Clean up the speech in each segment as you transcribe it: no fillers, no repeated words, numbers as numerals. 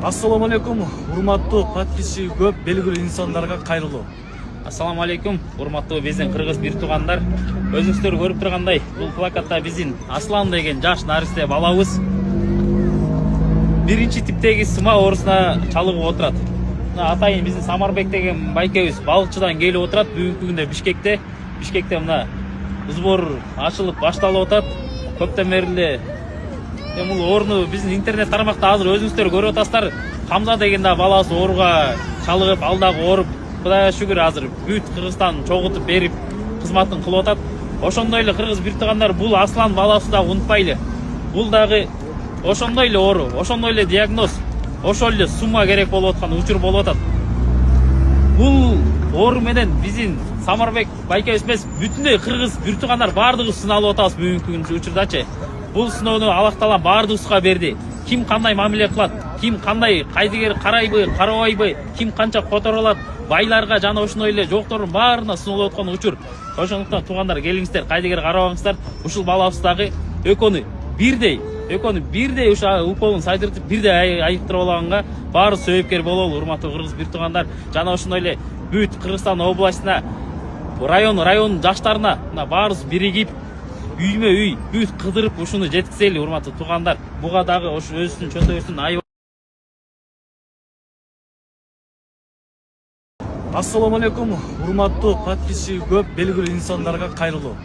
Assalamu alaikum, урматтуу подписчиги көп белгилүү инсандарга кайрылуу. Assalamu alaikum, урматтуу биздин кыргыз бир туугандар. Өзүңүздөр көрүп тургандай, бул плакатта биздин Аслан деген жаш наристе балабыз биринчи типтеги сыма оорусуна чалыгып отурат. Атайын биздин Самарбек деген байкебиз балыкчыдан келип отурат. Бүгүнкү күндө Бишкекте мына сбор ачылып башталып атат. Көптөн бери бул орну биздин интернет тармакта азыр өзүңүздөр көрүп атасыздар. Камза деген да баласы ооруга чалыгып, ал дагы ооруп, Кудайга шүгүр азыр бүт Кыргызстан чогултуп берип кызматын кылып атат. Ошондой эле кыргыз бир туугандар бул Аслан баласы да унутпайлы. Бул дагы ошондой эле оору, ошондой эле диагноз, ошол эле сумма керек болуп аткан учур болуп атат. Бул оору менен биздин Самарбек байкебиз эмес, бүтүндөй кыргыз бир туугандар баардыгыбыз сыналып атабыз бүгүнкү учурдачы. Бул сыноону Аллах Таала баардыгыбызга берди. Ким кандай мамиле кылат, ким кандай кайдыгер карайбы, карабайбы, ким канча которулат, байларга жана ошондой эле жоктордун баарына сыналып аткан учур. Ошондуктан туугандар келиңиздер, кайдыгер карабаңыздар. Ушул балабыз дагы экөөнү бирдей уколун сайдыртып бирдей айыктырып алганга баары себепкер бололу, урматтуу кыргыз бир туугандар. Жана ошондой эле бүт Кыргызстан областына, район жаштарына мына баарыбыз биригип үймө үй бүт кыдырып ушуну жеткизели, урматтуу туугандар. Буга дагы ош өзүнүн чөтөбүздүн айы. Assalamu alaikum, урматтуу подписчиги көп белгилүү инсандарга кайрылуу.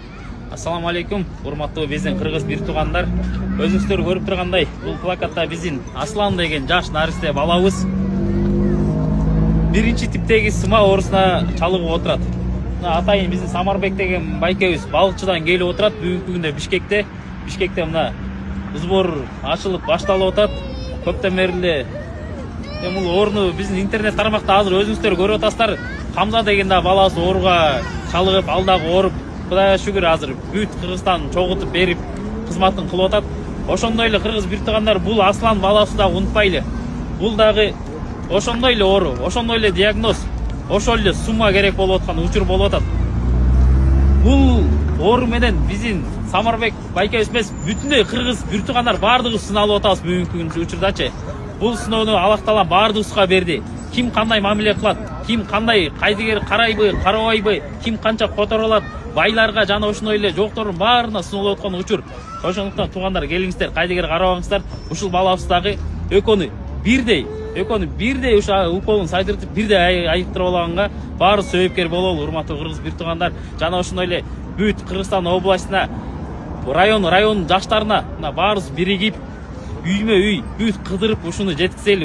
Assalamu alaikum, урматтуу биздин кыргыз бир туугандар. Өзүңүздөр көрүп тургандай, бул плакатта биздин Аслан деген жаш наристе балабыз биринчи типтеги сыма оорусуна чалыгып отурат. Атайын биздин Самарбек деген байкебиз балыкчыдан келип отурат. Бүгүнкү күндө Бишкекте мына сбор ачылып башталып атат. Көптөн бери бул орну биздин интернет тармакта азыр өзүңүздөр көрүп атасыздар. Камза деген да баласы ооруга чалыгып, ал дагы ооруп, Кудайга шүгүр азыр бүт Кыргызстан чогултуп берип кызматын кылып атат. Ошондой эле кыргыз бир туугандар бул Аслан баласы да унутпайлы. Бул дагы ошондой эле оору, ошондой эле диагноз, ошол эле сумма керек болуп аткан учур болуп атат. Бул оору менен биздин Самарбек байкебиз эмес, бүтүндөй кыргыз бир туугандар баардыгыбыз сыналып атабыз бүгүнкү учурдачы. Бул сыноону Аллах Таала баардыгыбызга берди. Ким кандай мамиле кылат, ким кандай кайдыгер карайбы, карабайбы, ким канча которулат, байларга жана ошондой эле жоктордун баарына сыналып аткан учур. Ошондуктан туугандар келиңиздер, кайдыгер карабаңыздар. Ушул балабыз дагы экөөнү бирдей уколун сайдыртып бирдей айыктырып алганга баары себепкер бололу, урматтуу кыргыз бир туугандар. Жана ошондой эле бүт Кыргызстан областына, район жаштарына мына баарыбыз биригип үймө үй бүт кыдырып ушуну жеткизели.